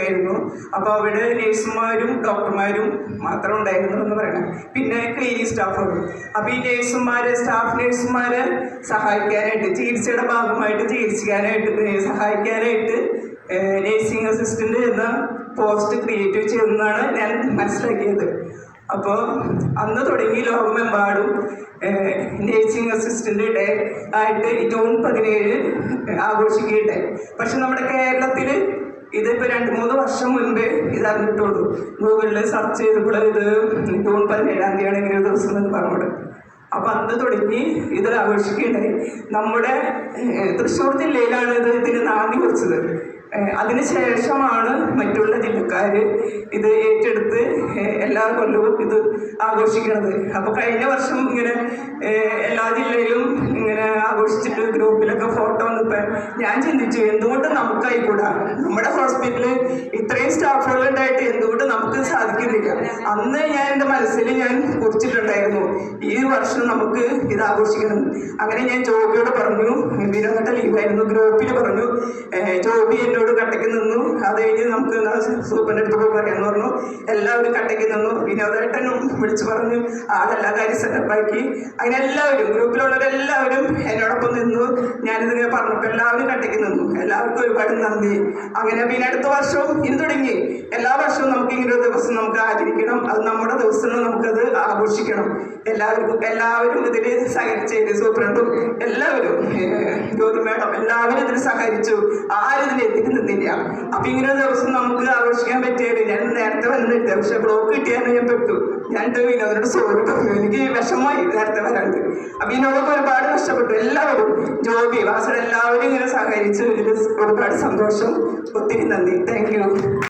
ആയിരുന്നു. അപ്പോൾ അവിടെ നേഴ്സുമാരും ഡോക്ടർമാരും മാത്രം ഉണ്ടായിരുന്നു എന്ന് പറയണം. പിന്നെ ക്ലീനിങ് സ്റ്റാഫുകളും. അപ്പോൾ ഈ സ്റ്റാഫ് നേഴ്സുമാരെ സഹായിക്കാനായിട്ട്, ചികിത്സയുടെ ഭാഗമായിട്ട് സഹായിക്കാനായിട്ട് നേഴ്സിംഗ് അസിസ്റ്റൻ്റ് എന്ന പോസ്റ്റ് ക്രിയേറ്റ് ചെയ്തെന്നാണ് ഞാൻ മനസ്സിലാക്കിയത്. അപ്പോൾ അന്ന് തുടങ്ങി ലോകമെമ്പാടും നേഴ്സിംഗ് അസിസ്റ്റൻ്റ് ഡേ ആയിട്ട് ജൂൺ 17 ആഘോഷിക്കുകയുണ്ടായി. പക്ഷെ നമ്മുടെ കേരളത്തിൽ ഇതിപ്പോൾ 2-3 വർഷം മുൻപേ ഇതറിഞ്ഞിട്ടുള്ളൂ. ഗൂഗിളിൽ സെർച്ച് ചെയ്തപ്പോൾ ഇത് ജൂൺ 17-ാം തീയതിയാണ് ഇങ്ങനെ ഒരു ദിവസം എന്ന് പറഞ്ഞോട്. അപ്പം അന്ന് തുടങ്ങി ഇത് ആഘോഷിക്കുകയുണ്ടായി. നമ്മുടെ തൃശ്ശൂർ ജില്ലയിലാണ് ഇതിന് നാന്ദി കുറിച്ചത്. അതിനുശേഷമാണ് മറ്റുള്ള ജില്ലക്കാർ ഇത് ഏറ്റെടുത്ത് എല്ലാ കൊല്ലവും ഇത് ആഘോഷിക്കുന്നത്. അപ്പോൾ കഴിഞ്ഞ വർഷം ഇങ്ങനെ എല്ലാ ജില്ലയിലും ഇങ്ങനെ ആഘോഷിച്ചിട്ട് ഗ്രൂപ്പിലൊക്കെ ഫോട്ടോ വന്നപ്പോൾ ഞാൻ ചിന്തിച്ചു, എന്തുകൊണ്ട് നമുക്കായിക്കൂടാ? നമ്മുടെ ഹോസ്പിറ്റലിൽ ഇത്രയും സ്റ്റാഫുകൾ ഉണ്ടായിട്ട് എന്തുകൊണ്ട് നമുക്ക് സാധിക്കുന്നില്ല? അന്ന് ഞാൻ എൻ്റെ മനസ്സിൽ ഞാൻ കുറിച്ചിട്ടുണ്ടായിരുന്നു, ഈ വർഷം നമുക്ക് ഇത് ആഘോഷിക്കണം. അങ്ങനെ ഞാൻ ജോബിയോട് പറഞ്ഞു, വിനോദ ലീവായിരുന്നു, ഗ്രൂപ്പിൽ പറഞ്ഞു. ജോബി എന്നോട് കട്ടയ്ക്ക് നിന്നു. അത് കഴിഞ്ഞ് നമുക്ക് സൂപ്പറിൻ്റെ അടുത്ത് പോയി പറയാമെന്ന് പറഞ്ഞു. എല്ലാവരും കട്ടയ്ക്ക് നിന്നു. വിനോദേട്ടനും വിളിച്ചു പറഞ്ഞു, ആളെല്ലാ കാര്യം സെറ്റപ്പാക്കി. അങ്ങനെ എല്ലാവരും ഗ്രൂപ്പിലുള്ളവരെല്ലാവരും എന്നോടൊപ്പം നിന്നു. ഞാനിതിങ്ങനെ പറഞ്ഞപ്പോൾ എല്ലാവരും കട്ടയ്ക്ക് നിന്നു. എല്ലാവർക്കും ഒരുപാട് നന്ദി. അങ്ങനെ പിന്നെ അടുത്ത വർഷവും ഇനി തുടങ്ങി. എല്ലാ വർഷവും നമുക്ക് ഇങ്ങനെ ഒരു ദിവസം നമുക്ക് ആചരിക്കണം. അത് നമ്മുടെ ദിവസങ്ങൾ നമുക്കത് ആഘോഷിക്കണം. എല്ലാവരും ഇതിൽ സഹകരിച്ചു. സൂപ്രണ്ടും എല്ലാവരും, ജ്യോതി മേഡം എല്ലാവരും ഇതിൽ സഹകരിച്ചു. ആരും ഇതിൽ എത്തിയിട്ട് നിന്നില്ല. അപ്പം ഇങ്ങനെ ഒരു ദിവസം നമുക്ക് ആഘോഷിക്കാൻ പറ്റിയത്. ഞാൻ നേരത്തെ വന്നിട്ട്, പക്ഷെ ബ്ലോക്ക് കിട്ടിയാൽ ഞാൻ പെട്ടു. ഞാൻ വിനോദിനോട് സോറി പറഞ്ഞു, എനിക്ക് വിഷമമായി നേരത്തെ വരാണ്ട്. അപ്പം ഇതിനോടൊക്കെ ഒരുപാട് കഷ്ടപ്പെട്ടു. എല്ലാവരും, ജോബി വാസൻ എല്ലാവരും ഇങ്ങനെ സഹകരിച്ചു. ഇതിൽ ഒരുപാട് സന്തോഷം. ഒത്തിരി നന്ദി. Thank you.